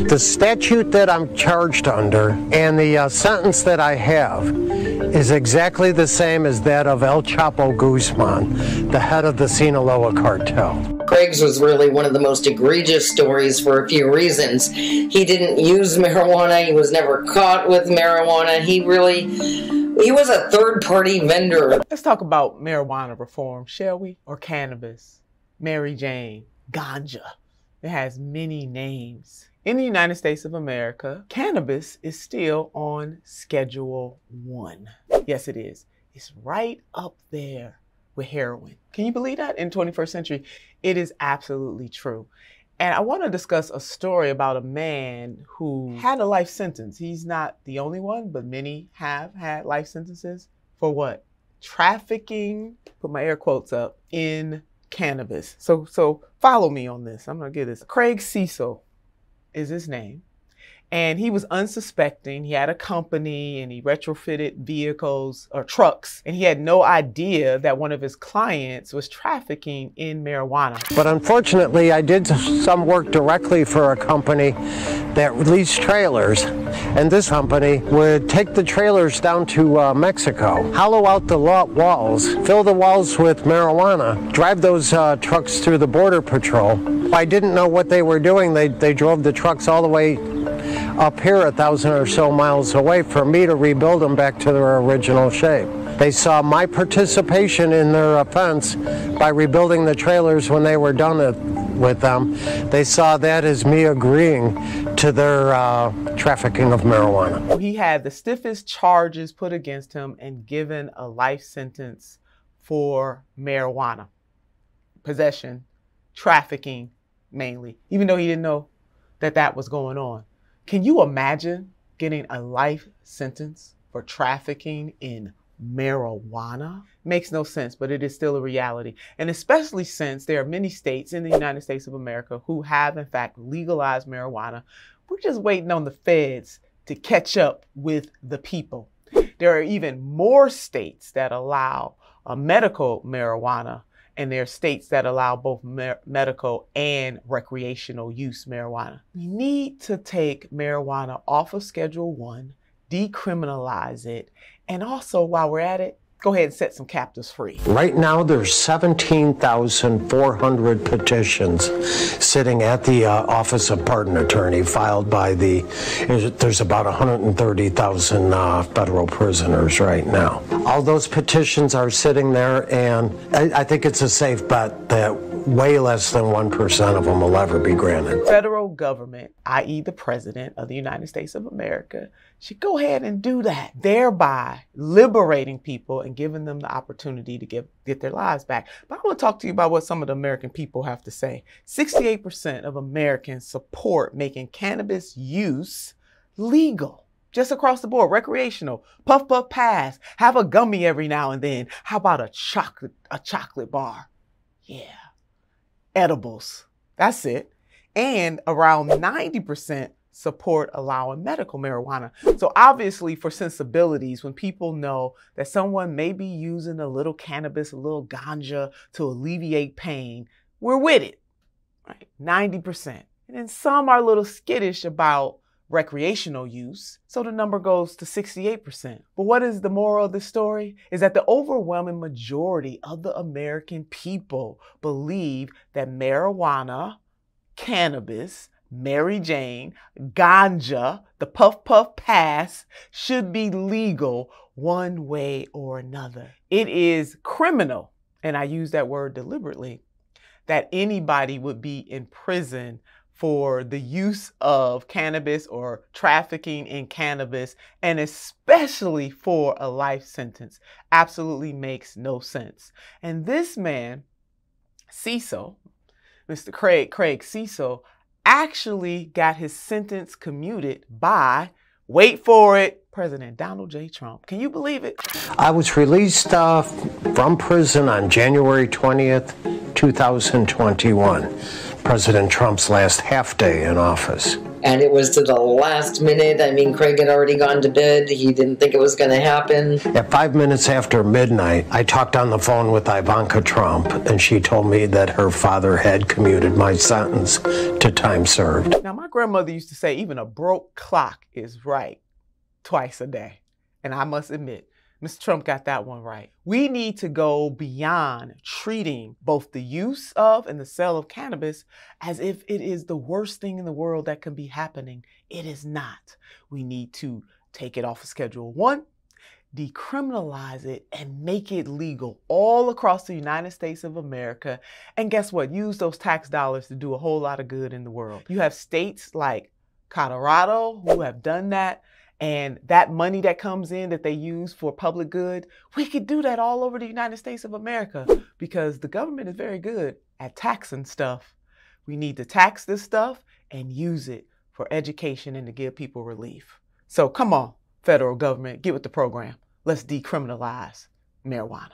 The statute that I'm charged under and the sentence that I have is exactly the same as that of El Chapo Guzman, the head of the Sinaloa cartel. Craig's was really one of the most egregious stories for a few reasons. He didn't use marijuana. He was never caught with marijuana. He was a third-party vendor. Let's talk about marijuana reform, shall we? Or cannabis, Mary Jane, ganja. It has many names. In the United States of America, cannabis is still on Schedule 1. Yes, it is. It's right up there with heroin. Can you believe that? In the 21st century, it is absolutely true. And I want to discuss a story about a man who had a life sentence. He's not the only one, but many have had life sentences for what? Trafficking, put my air quotes up, in cannabis. So follow me on this. I'm going to get this. Craig Cecil is his name. And he was unsuspecting. He had a company and he retrofitted vehicles or trucks. And he had no idea that one of his clients was trafficking in marijuana. But unfortunately, I did some work directly for a company that leased trailers. And this company would take the trailers down to Mexico, hollow out the lot walls, fill the walls with marijuana, drive those trucks through the Border Patrol. I didn't know what they were doing. They drove the trucks all the way up here 1,000 or so miles away for me to rebuild them back to their original shape. They saw my participation in their offense by rebuilding the trailers when they were done with them. They saw that as me agreeing to their trafficking of marijuana. He had the stiffest charges put against him and given a life sentence for marijuana, possession, trafficking mainly, even though he didn't know that that was going on. Can you imagine getting a life sentence for trafficking in marijuana? Makes no sense, but it is still a reality. And especially since there are many states in the United States of America who have, in fact, legalized marijuana. We're just waiting on the feds to catch up with the people. There are even more states that allow medical marijuana, and there are states that allow both medical and recreational use marijuana. We need to take marijuana off of Schedule 1, decriminalize it, and also, while we're at it, go ahead and set some captives free. Right now, there's 17,400 petitions sitting at the Office of Pardon Attorney filed by there's about 130,000 federal prisoners right now. All those petitions are sitting there, and I think it's a safe bet that way less than 1% of them will ever be granted. Federal government, i.e. the President of the United States of America, should go ahead and do that, thereby liberating people and giving them the opportunity to get their lives back. But I want to talk to you about what some of the American people have to say. 68% of Americans support making cannabis use legal. Just across the board, recreational, puff, puff, pass, have a gummy every now and then. How about a chocolate bar? Yeah. Edibles. That's it. And around 90% support allowing medical marijuana. So obviously for sensibilities, when people know that someone may be using a little cannabis, a little ganja to alleviate pain, we're with it, right? 90%. And then some are a little skittish about recreational use, so the number goes to 68%. But what is the moral of the story? Is that the overwhelming majority of the American people believe that marijuana, cannabis, Mary Jane, ganja, the puff puff pass should be legal one way or another. It is criminal, and I use that word deliberately, that anybody would be in prison for the use of cannabis or trafficking in cannabis, and especially for a life sentence. Absolutely makes no sense. And this man, Cecil, Mr. Craig Cecil, actually got his sentence commuted by, wait for it, President Donald J. Trump. Can you believe it? I was released from prison on January 20th, 2021. President Trump's last half day in office. And it was to the last minute. I mean, Craig had already gone to bed. He didn't think it was going to happen. At 5 minutes after midnight, I talked on the phone with Ivanka Trump, and she told me that her father had commuted my sentence to time served. Now, my grandmother used to say even a broke clock is right twice a day. And I must admit, Mr. Trump got that one right. We need to go beyond treating both the use of and the sale of cannabis as if it is the worst thing in the world that can be happening. It is not. We need to take it off of Schedule 1, decriminalize it, and make it legal all across the United States of America. And guess what? Use those tax dollars to do a whole lot of good in the world. You have states like Colorado who have done that. And that money that comes in that they use for public good, we could do that all over the United States of America because the government is very good at taxing stuff. We need to tax this stuff and use it for education and to give people relief. So come on, federal government, get with the program. Let's decriminalize marijuana.